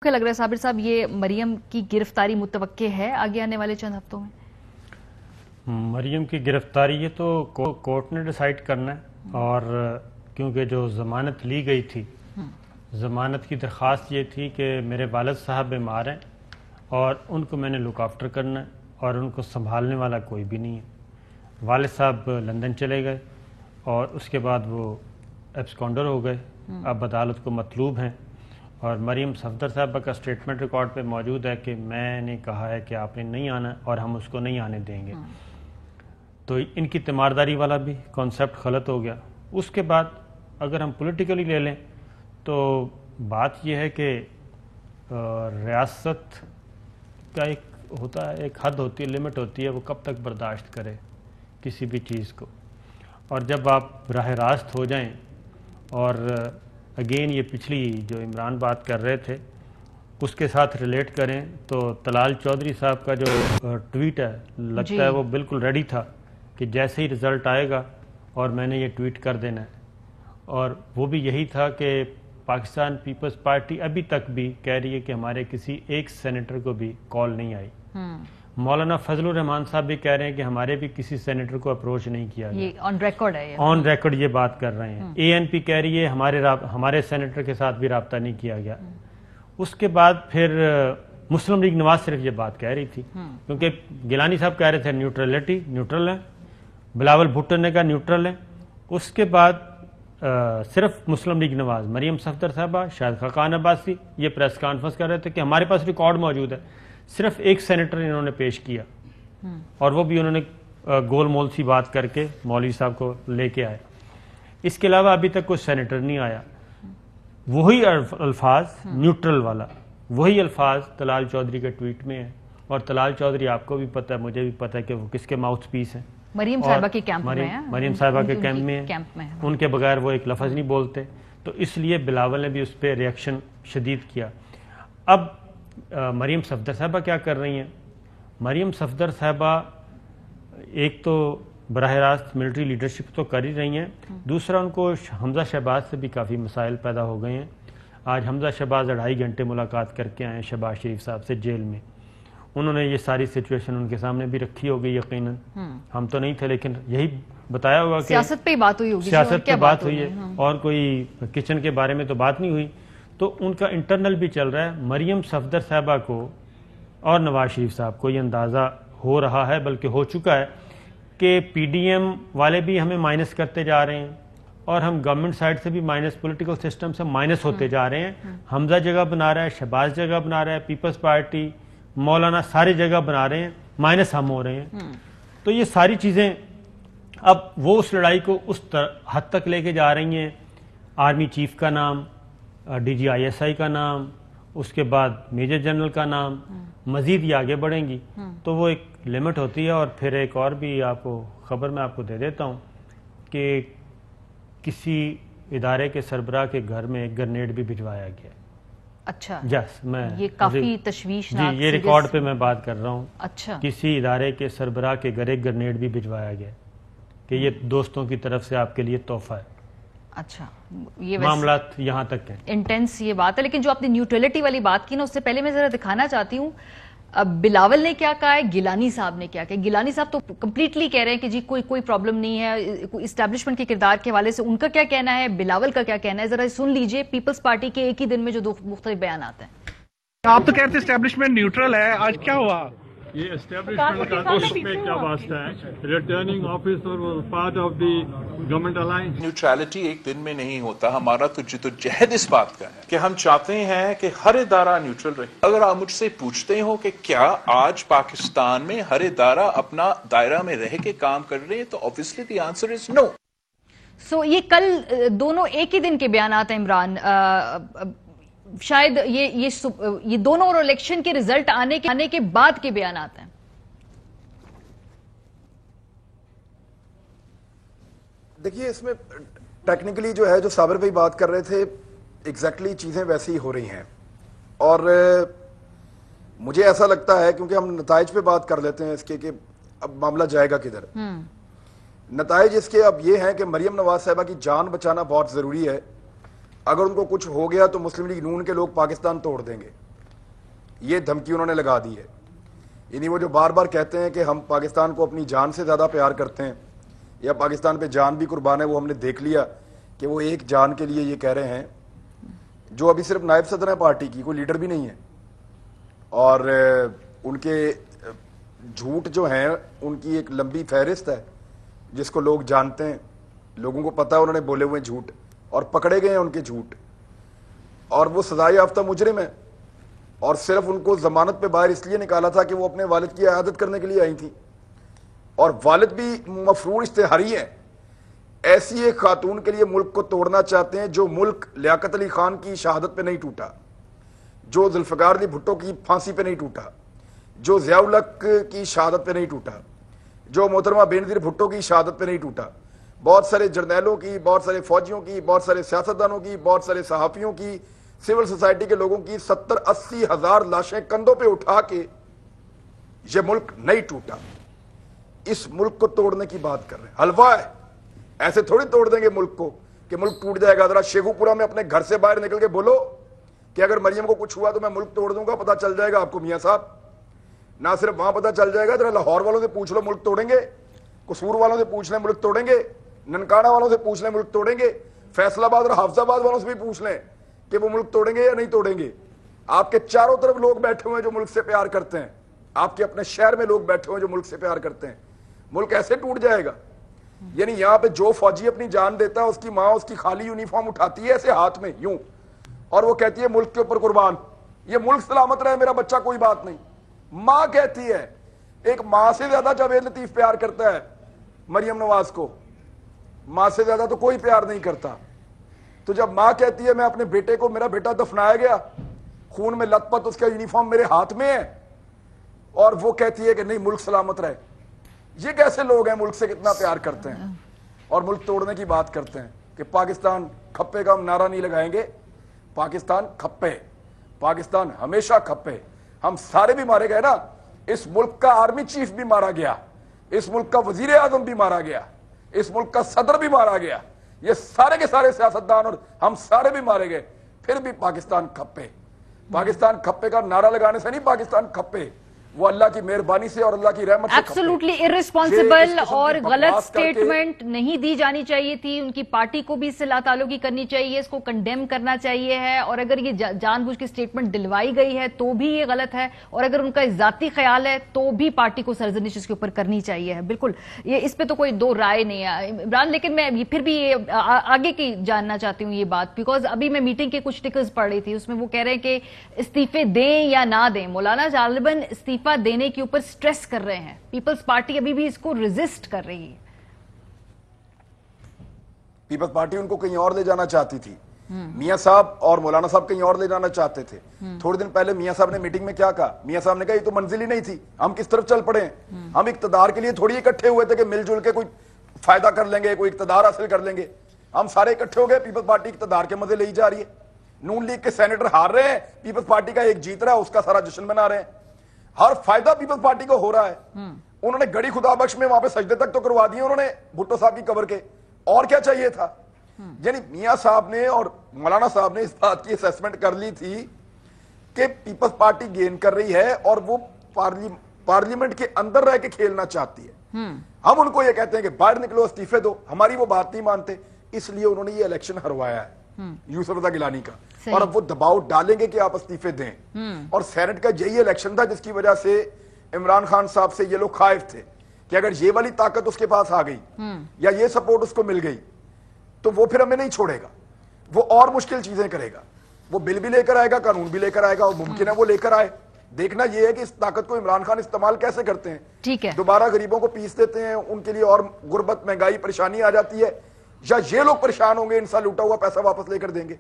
کیا لگ رہا ہے صابر صاحب، یہ مریم کی گرفتاری متوقع ہے آگے آنے والے چند ہفتوں میں؟ مریم کی گرفتاری یہ تو کورٹ نے ڈیسائیڈ کرنا ہے، اور کیونکہ جو ضمانت لی گئی تھی، ضمانت کی درخواست یہ تھی کہ میرے والد صاحب بیمار ہیں اور ان کو میں نے لک آفٹر کرنا ہے اور ان کو سنبھالنے والا کوئی بھی نہیں ہے۔ والد صاحب لندن چلے گئے اور اس کے بعد وہ ایبسکونڈر ہو گئے، اب عدالت کو مطلوب ہیں، اور مریم صفدر صاحبہ کا سٹیٹمنٹ ریکارڈ پہ موجود ہے کہ میں نے کہا ہے کہ آپ نے نہیں آنا اور ہم اس کو نہیں آنے دیں گے۔ تو ان کی تیمارداری والا بھی کانسیپٹ غلط ہو گیا۔ اس کے بعد اگر ہم پولیٹیکلی لے لیں تو بات یہ ہے کہ ریاست کا ایک ہوتا ہے، ایک حد ہوتی ہے، لمٹ ہوتی ہے، وہ کب تک برداشت کرے کسی بھی چیز کو، اور جب آپ براہ راست ہو جائیں، اور اگین یہ پچھلی جو عمران بات کر رہے تھے اس کے ساتھ ریلیٹ کریں تو طلال چودھری صاحب کا جو ٹویٹ ہے لگتا ہے وہ بالکل ریڈی تھا کہ جیسے ہی رزلٹ آئے گا اور میں نے یہ ٹویٹ کر دینا ہے، اور وہ بھی یہی تھا کہ پاکستان پیپلز پارٹی ابھی تک بھی کہہ رہی ہے کہ ہمارے کسی ایک سینیٹر کو بھی کال نہیں آئی۔ مولانا فضل الرحمان صاحب بھی کہہ رہے ہیں کہ ہمارے بھی کسی سینیٹر کو اپروچ نہیں کیا گیا، یہ آن ریکارڈ ہے، آن ریکارڈ یہ بات کر رہے ہیں۔ اے این پی کہہ رہی ہے ہمارے سینیٹر کے ساتھ بھی رابطہ نہیں کیا گیا۔ اس کے بعد پھر مسلم لیگ نواز صرف یہ بات کہہ رہی تھی، کیونکہ گیلانی صاحب کہہ رہے تھے نیوٹرلٹی، نیوٹرل ہے، بلاول بھٹو نے کہا نیوٹرل ہے۔ اس کے بعد صرف مسلم لیگ نواز، مریم صفدر صاحبہ، شاہد خاقان عباسی یہ پریس کانفرنس کر رہے تھے کہ ہمارے پاس ریکارڈ موجود ہے، صرف ایک سینیٹر انہوں نے پیش کیا، اور وہ بھی انہوں نے گول مول سی بات کر کے مولوی صاحب کو لے کے آئے۔ اس کے علاوہ ابھی تک کوئی سینیٹر نہیں آیا۔ وہی الفاظ نیوٹرل والا، وہی الفاظ طلال چودھری کے ٹویٹ میں ہیں، اور طلال چودھری آپ کو بھی پتہ ہے، مجھے بھی پتہ ہے کہ وہ کس کے ماؤتھ پیس ہیں، مریم صاحبہ کے کیمپ میں ہیں، مریم صاحبہ کے کیمپ میں ہیں، ان کے بغیر وہ ایک لفظ نہیں بولتے، تو اس لیے بلاول نے بھی اس پہ ریئیکشن شدید کیا۔ اب مریم صفدر صاحبہ کیا کر رہی ہیں؟ مریم صفدر صاحبہ ایک تو براہ راست ملٹری لیڈرشپ تو کر ہی رہی ہیں، دوسرا ان کو حمزہ شہباز سے بھی کافی مسائل پیدا ہو گئے ہیں۔ آج حمزہ شہباز 2.5 گھنٹے ملاقات کر کے آئے ہیں شہباز شریف صاحب سے جیل میں، انہوں نے یہ ساری سچویشن ان کے سامنے بھی رکھی ہوگی، یقیناً ہم تو نہیں تھے لیکن یہی بتایا ہوا کہ سیاست پہ بات ہوئی ہوگی، سیاست پہ بات ہوئی ہے، اور کوئی کچن کے بارے میں تو بات نہیں ہوئی۔ تو ان کا انٹرنل بھی چل رہا ہے۔ مریم صفدر صاحبہ کو اور نواز شریف صاحب کو یہ اندازہ ہو رہا ہے، بلکہ ہو چکا ہے، کہ پی ڈی ایم والے بھی ہمیں مائنس کرتے جا رہے ہیں، اور ہم گورنمنٹ سائڈ سے بھی مائنس، پولیٹیکل سسٹم سے مائنس ہوتے جا رہے ہیں۔ حمزہ جگہ بنا رہا ہے، شہباز جگہ بنا رہا ہے، پیپلز پارٹی، مولانا سارے جگہ بنا رہے ہیں، مائنس ہم ہو رہے ہیں۔ تو یہ ساری چیزیں اب وہ اس لڑائی کو اس حد تک لے کے جا رہی ہیں، آرمی چیف کا نام، D G I S I کا نام، اس کے بعد میجر جنرل کا نام، مزید یہ آگے بڑھیں گی، تو وہ ایک لمٹ ہوتی ہے۔ اور پھر ایک اور بھی آپ کو خبر میں آپ کو دے دیتا ہوں کہ کسی ادارے کے سربراہ کے گھر میں ایک گرنیڈ بھی بھجوایا گیا۔ اچھا، میں یہ کافی تشویشناک، جی یہ ریکارڈ پہ میں بات کر رہا ہوں۔ اچھا، کسی ادارے کے سربراہ کے گھر ایک گرنیڈ بھی بھجوایا گیا کہ یہ دوستوں کی طرف سے آپ کے لیے تحفہ ہے۔ اچھا، یہ معاملات یہاں تک ہیں، انٹینس یہ بات ہے۔ لیکن جو آپ نے نیوٹرلٹی والی بات کی نا، اس سے پہلے میں ذرا دکھانا چاہتی ہوں بلاول نے کیا کہا ہے، گیلانی صاحب نے کیا کہا۔ گیلانی صاحب تو کمپلیٹلی کہہ رہے ہیں کہ جی کوئی پرابلم نہیں ہے، اسٹیبلشمنٹ کے کردار کے حوالے سے ان کا کیا کہنا ہے، بلاول کا کیا کہنا ہے، ذرا سن لیجئے پیپلز پارٹی کے ایک ہی دن میں جو دو مختلف بیانات ہیں۔ آپ تو کہتے ہیں اسٹیبلشمنٹ نیوٹرل ہے، آج کیا ہوا؟ یہ اسٹیبلشمنٹ کا اس میں کیا واسطہ ہے؟ Returning officer was part of the government alliance. Neutrality ایک دن میں نہیں ہوتا، ہمارا تو جدوجہد اس بات کا ہے کہ ہم چاہتے ہیں کہ ہر ادارہ نیوٹرل رہے۔ اگر آپ مجھ سے پوچھتے ہو کہ کیا آج پاکستان میں ہر ادارہ اپنا دائرہ میں رہ کے کام کر رہے ہیں، تو obviously the answer is no۔ سو یہ کل دونوں ایک ہی دن کے بیانات ہیں عمران، شاید یہ دونوں اور الیکشن کے رزلٹ آنے کے بعد کے بیانات ہیں۔ دیکھیے اس میں ٹیکنیکلی جو ہے، جو صابر بھائی بات کر رہے تھے، ایگزیکٹلی چیزیں ویسی ہی ہو رہی ہیں، اور مجھے ایسا لگتا ہے، کیونکہ ہم نتائج پہ بات کر لیتے ہیں اس کے کہ اب معاملہ جائے گا کدھر۔ نتائج اس کے اب یہ ہیں کہ مریم نواز صاحبہ کی جان بچانا بہت ضروری ہے۔ اگر ان کو کچھ ہو گیا تو مسلم لیگ نون کے لوگ پاکستان توڑ دیں گے۔ یہ دھمکی انہوں نے لگا دی ہے. یعنی وہ جو بار بار کہتے ہیں کہ ہم پاکستان کو اپنی جان سے زیادہ پیار کرتے ہیں یا پاکستان پہ جان بھی قربان ہے, وہ ہم نے دیکھ لیا کہ وہ ایک جان کے لیے یہ کہہ رہے ہیں جو ابھی صرف نائب صدر ہیں پارٹی کی, کوئی لیڈر بھی نہیں ہے. اور ان کے جھوٹ جو ہیں ان کی ایک لمبی فہرست ہے جس کو لوگ جانتے ہیں, لوگوں کو پتا ہے انہوں نے بولے ہوئے جھوٹ اور پکڑے گئے ہیں ان کے جھوٹ, اور وہ سزا یافتہ مجرم ہے. اور صرف ان کو ضمانت پہ باہر اس لیے نکالا تھا کہ وہ اپنے والد کی عیادت کرنے کے لیے آئی تھی, اور والد بھی مفرور اشتہاری ہیں. ایسی ایک خاتون کے لیے ملک کو توڑنا چاہتے ہیں جو ملک لیاقت علی خان کی شہادت پہ نہیں ٹوٹا, جو ذوالفقار علی بھٹو کی پھانسی پہ نہیں ٹوٹا, جو ضیاء الحق کی شہادت پہ نہیں ٹوٹا, جو محترمہ بینظیر بھٹو کی شہادت پہ نہیں ٹوٹا, بہت سارے جرنیلوں کی, بہت سارے فوجیوں کی, بہت سارے سیاستدانوں کی, بہت سارے صحافیوں کی, سول سوسائٹی کے لوگوں کی 70-80 ہزار لاشیں کندھوں پہ اٹھا کے یہ ملک نہیں ٹوٹا. اس ملک کو توڑنے کی بات کر رہے ہیں, حلوہ ہے, ایسے تھوڑی توڑ دیں گے ملک کو کہ ملک ٹوٹ جائے گا. ذرا شیخو پورہ میں اپنے گھر سے باہر نکل کے بولو کہ اگر مریم کو کچھ ہوا تو میں ملک توڑ دوں گا, پتہ چل جائے گا آپ کو میاں صاحب. نہ صرف وہاں پتہ چل جائے گا, ذرا لاہور والوں سے پوچھ لو ملک توڑیں گے, قصور والوں سے پوچھ لیں ملک توڑیں گے, ننکانہ والوں سے پوچھ لیں ملک توڑیں گے, فیصل آباد اور حافظ آباد والوں سے بھی پوچھ لیں کہ وہ ملک توڑیں گے یا نہیں توڑیں گے. آپ کے چاروں طرف لوگ بیٹھے ہوئے ہیں جو ملک سے پیار کرتے ہیں, آپ کے اپنے شہر میں لوگ بیٹھے ہوئے ہیں جو ملک سے پیار کرتے ہیں. ملک ایسے ٹوٹ جائے گا؟ یعنی یہاں پہ جو فوجی اپنی جان دیتا ہے اس کی ماں اس کی خالی یونیفارم اٹھاتی ہے ایسے ہاتھ میں یوں, اور وہ کہتی ہے ملک کے اوپر قربان, یہ ملک سلامت رہے میرا بچہ, کوئی بات نہیں. ماں کہتی ہے, ایک ماں سے زیادہ جاوید لطیف پیار کرتا ہے مریم نواز کو, ماں سے زیادہ تو کوئی پیار نہیں کرتا. تو جب ماں کہتی ہے میں اپنے بیٹے کو, میرا بیٹا دفنایا گیا, خون میں لت پت, اس کا یونیفارم میرے ہاتھ میں ہے, اور وہ کہتی ہے کہ نہیں ملک سلامت رہے, یہ کیسے لوگ ہیں ملک سے کتنا پیار کرتے ہیں اور ملک توڑنے کی بات کرتے ہیں کہ پاکستان کھپے کا ہم نعرہ نہیں لگائیں گے. پاکستان کھپے, پاکستان ہمیشہ کھپے. ہم سارے بھی مارے گئے نا, اس ملک کا آرمی چیف بھی مارا گیا, اس ملک کا وزیر اعظم بھی مارا گیا, اس ملک کا صدر بھی مارا گیا, یہ سارے کے سارے سیاستدان اور ہم سارے بھی مارے گئے, پھر بھی پاکستان کھپے. پاکستان کھپے کا نعرہ لگانے سے نہیں پاکستان کھپے, وہ اللہ کی مہربانی سے اور اللہ کی رحمت سے. ایبسولوٹلی ارسپانسبل اور غلط سٹیٹمنٹ نہیں دی جانی چاہیے تھی. ان کی پارٹی کو بھی اس سے لا تعلقی کرنی چاہیے, اس کو کنڈیم کرنا چاہیے ہے, اور اگر یہ جان بوجھ کی سٹیٹمنٹ دلوائی گئی ہے تو بھی یہ غلط ہے, اور اگر ان کا ذاتی خیال ہے تو بھی پارٹی کو سرزنش اس کے اوپر کرنی چاہیے ہے. بالکل, یہ اس پہ تو کوئی دو رائے نہیں ہے عمران. لیکن میں پھر بھی آگے کی جاننا چاہتی ہوں یہ بات, بیکاز ابھی میں میٹنگ کے کچھ ٹکرز پڑھ رہی تھی, اس میں وہ کہہ رہے ہیں کہ استعفے دیں یا نہ دیں. مولانا غالباً دینے کے اوپر سٹریس کر رہے ہیں. پیپلز پارٹی ابھی بھی اس کو ریزسٹ کر رہی ہے. پیپلز پارٹی ان کو کہیں اور لے جانا چاہتی تھی. میاں صاحب اور مولانا صاحب کہیں اور لے جانا چاہتے تھے. تھوڑے دن پہلے میاں صاحب نے میٹنگ میں کیا کہا, میاں صاحب نے کہا یہ تو منزل ہی نہیں تھی, ہم کس طرف چل پڑے ہیں. ہم اقتدار کے لیے تھوڑی اکٹھے ہوئے تھے کہ مل جل کے کوئی فائدہ کر لیں گے, کوئی اقتدار حاصل کر لیں گے. ہم سارے اکٹھے ہو گئے, پیپلز پارٹی اقتدار کے مزے لے جا رہی ہے. نون لیگ کے سینیٹر ہار رہے ہیں, پیپلز پارٹی کا ایک جیت رہا ہے, اس کا سارا جشن منا رہے ہیں. ہر فائدہ پیپلز پارٹی کو ہو رہا ہے. انہوں نے گڑی خدا بخش میں وہاں پہ سجدے تک تو کروا دیے انہوں نے بھٹو صاحب کی قبر کے, اور کیا چاہیے تھا. یعنی میاں صاحب نے اور مولانا صاحب نے اس بات کی اسیسمنٹ کر لی تھی کہ پیپلز پارٹی گین کر رہی ہے اور وہ پارلیمنٹ کے اندر رہ کے کھیلنا چاہتی ہے. ہم ان کو یہ کہتے ہیں کہ باہر نکلو, استعفے دو, ہماری وہ بات نہیں مانتے, اس لیے انہوں نے یہ الیکشن ہروایا ہے یوسف رضا گیلانی کا, اور اب وہ دباؤ ڈالیں گے کہ آپ استعفے دیں. اور سینٹ کا یہی الیکشن تھا جس کی وجہ سے عمران خان صاحب سے یہ لوگ خائف تھے کہ اگر یہ والی طاقت اس کے پاس آ گئی یا یہ سپورٹ اس کو مل گئی تو وہ پھر ہمیں نہیں چھوڑے گا, وہ اور مشکل چیزیں کرے گا, وہ بل بھی لے کر آئے گا, قانون بھی لے کر آئے گا, اور ممکن ہے وہ لے کر آئے. دیکھنا یہ ہے کہ اس طاقت کو عمران خان استعمال کیسے کرتے ہیں. ٹھیک ہے, دوبارہ غریبوں کو پیس دیتے ہیں, ان کے لیے اور غربت, مہنگائی, پریشانی آ جاتی ہے, یا یہ لوگ پریشان ہوں گے, ان سے لوٹا ہوا پیسہ واپس لے کر دیں گے.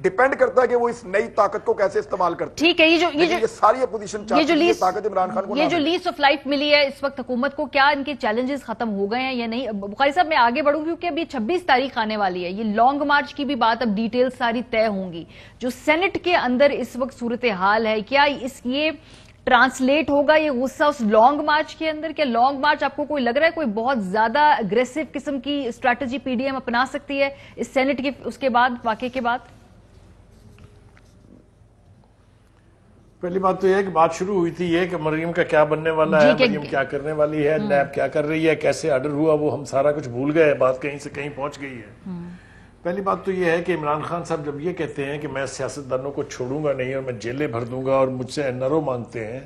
ڈیپینڈ کرتا ہے کہ وہ اس نئی طاقت کو کیسے استعمال کرتے ہیں. ٹھیک ہے, یہ ساری اپوزیشن چاہتی ہے طاقت عمران خان کو. یہ جو لیز آف لائف ملی ہے اس وقت حکومت کو, کیا ان کے چیلنجز ختم ہو گئے ہیں یا نہیں؟ بخاری صاحب میں آگے بڑھوں کیونکہ ابھی 26 تاریخ آنے والی ہے, یہ لانگ مارچ کی بھی بات اب ڈیٹیل ساری طے ہوں گی. جو سینٹ کے اندر اس وقت صورتحال ہے, کیا یہ ٹرانسلیٹ ہوگا یہ غصہ اس لانگ مارچ کے اندر؟ کیا لانگ مارچ آپ کو کوئی لگ رہا ہے کوئی بہت زیادہ اگریسو قسم کی اسٹریٹجی پی ڈی ایم اپنا سکتی ہے اس سینٹ کے اس کے بعد, واقعے کے بعد؟ پہلی بات تو یہ ہے کہ بات شروع ہوئی تھی یہ کہ مریم کا کیا بننے والا ہے, مریم کیا کرنے والی ہے, نیب کیا کر رہی ہے, کیسے آرڈر ہوا, وہ ہم سارا کچھ بھول گئے, بات کہیں سے کہیں پہنچ گئی ہے. پہلی بات تو یہ ہے کہ عمران خان صاحب جب یہ کہتے ہیں کہ میں سیاستدانوں کو چھوڑوں گا نہیں اور میں جیلیں بھر دوں گا اور مجھ سے NRO مانگتے ہیں,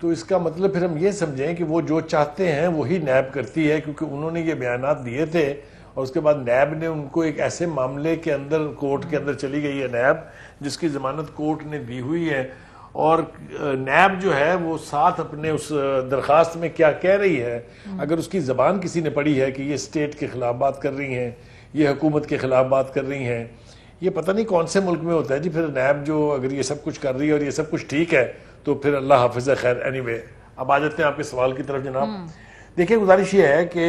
تو اس کا مطلب پھر ہم یہ سمجھیں کہ وہ جو چاہتے ہیں وہی نیب کرتی ہے, کیونکہ انہوں نے یہ بیانات دیے تھے اور اس کے بعد نیب نے ان کو ایک ایسے معاملے کے اندر, کورٹ کے اندر چلی گئی ہے نیب جس کی ضمانت کورٹ نے دی ہوئی ہے, اور نیب جو ہے وہ ساتھ اپنے اس درخواست میں کیا کہہ رہی ہے, اگر اس کی زبان کسی نے پڑھی ہے کہ یہ اسٹیٹ کے خلاف بات کر رہی ہیں, یہ حکومت کے خلاف بات کر رہی ہیں, یہ پتہ نہیں کون سے ملک میں ہوتا ہے جی. پھر نیب جو اگر یہ سب کچھ کر رہی ہے اور یہ سب کچھ ٹھیک ہے تو پھر اللہ حافظ ہے خیر. اینی وے, اب آ جاتے ہیں آپ کے سوال کی طرف جناب. دیکھیں گزارش یہ ہے کہ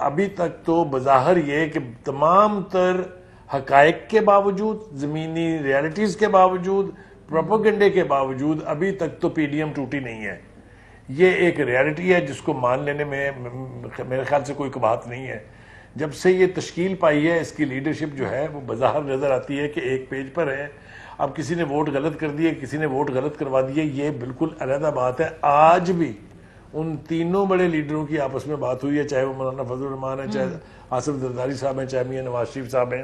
ابھی تک تو بظاہر یہ کہ تمام تر حقائق کے باوجود, زمینی ریالٹیز کے باوجود, پروپیگنڈے کے باوجود ابھی تک تو PDM ٹوٹی نہیں ہے. یہ ایک ریالٹی ہے جس کو مان لینے میں میرے خیال سے کوئی کباہت نہیں ہے. جب سے یہ تشکیل پائی ہے اس کی لیڈرشپ جو ہے وہ بظاہر نظر آتی ہے کہ ایک پیج پر ہے. اب کسی نے ووٹ غلط کر دیے, کسی نے ووٹ غلط کروا دیے, یہ بالکل علیحدہ بات ہے. آج بھی ان تینوں بڑے لیڈروں کی آپس میں بات ہوئی ہے, چاہے وہ مولانا فضل الرحمان ہے, چاہے آصف زرداری صاحب ہیں, چاہے میاں نواز شریف صاحب ہیں.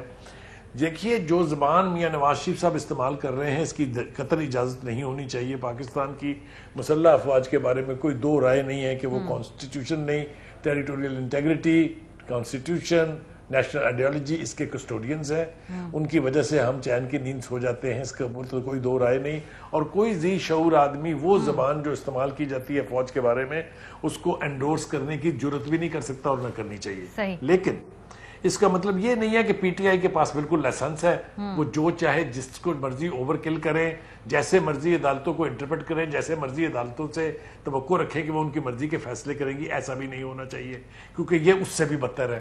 دیکھیے جو زبان میاں نواز شریف صاحب استعمال کر رہے ہیں اس کی قطعی اجازت نہیں ہونی چاہیے. پاکستان کی مسلح افواج کے بارے میں کوئی دو رائے نہیں ہے کہ وہ کانسٹیٹیوشن نہیں, territorial integrity, constitution, national ideology اس کے کسٹوڈینز ہیں. ان کی وجہ سے ہم چین کی نیند سو جاتے ہیں, اس کے اوپر تو کوئی دو رائے نہیں. اور کوئی ذی شعور آدمی وہ زبان جو استعمال کی جاتی ہے فوج کے بارے میں اس کو انڈورس کرنے کی جرت بھی نہیں کر سکتا اور نہ کرنی چاہیے. لیکن اس کا مطلب یہ نہیں ہے کہ PTI کے پاس بالکل لائسنس ہے, وہ جو چاہے جس کو مرضی اوور کل کریں, جیسے مرضی عدالتوں کو انٹرپریٹ کریں, جیسے مرضی عدالتوں سے توقع رکھیں کہ وہ ان کی مرضی کے فیصلے کریں گی. ایسا بھی نہیں ہونا چاہیے کیونکہ یہ اس سے بھی بدتر ہے.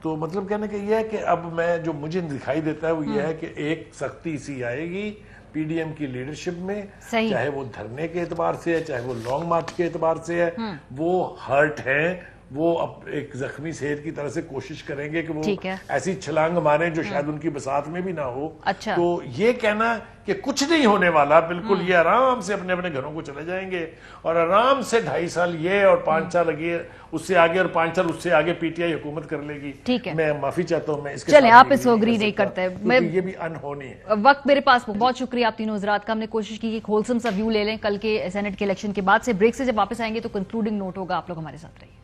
تو مطلب کہنے کہ یہ ہے کہ اب میں جو مجھے دکھائی دیتا ہے وہ یہ ہے کہ ایک سختی سی آئے گی PDM کی لیڈرشپ میں, چاہے وہ دھرنے کے اعتبار سے ہے, چاہے وہ لانگ مارچ کے اعتبار سے ہے. وہ ہرٹ ہیں, وہ اب ایک زخمی صحت کی طرح سے کوشش کریں گے کہ وہ ایسی چھلانگ ماریں جو شاید ان کی بساط میں بھی نہ ہو. تو یہ کہنا کہ کچھ نہیں ہونے والا, بالکل یہ آرام سے اپنے اپنے گھروں کو چلے جائیں گے اور آرام سے 2.5 سال یہ اور 5 سال لگے اس سے آگے اور 5 سال اس سے آگے PTI حکومت کر لے گی. میں معافی چاہتا ہوں, میں اس کے چلیں آپ اس کو اگری نہیں کرتے, یہ بھی انہونی ہے. وقت میرے پاس بہت شکریہ آپ تینوں حضرات کا. ہم نے کوشش کی کہ ایک ہولسم سا ویو لے لیں کل کے سینٹ کے الیکشن کے بعد سے. بریک سے جب واپس آئیں گے تو کنکلوڈنگ نوٹ ہوگا, آپ لوگ ہمارے ساتھ رہیے.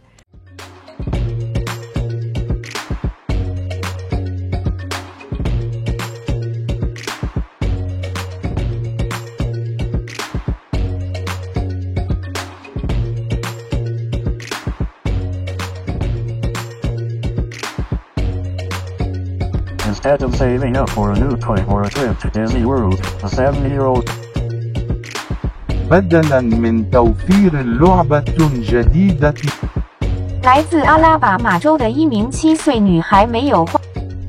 Instead of saving up for a new toy or a trip to Disney World, the 7-year-old بدلاً من توفير لعبة جديدة 来自阿拉巴马州的一名7岁女孩没有花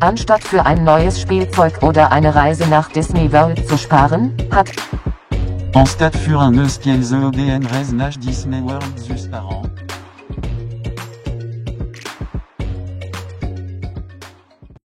Anstatt für ein neues Spielzeug oder eine Reise nach Disney World zu sparen, hat Anstatt für un euskelze ODN Reise nach Disney World zu sparen.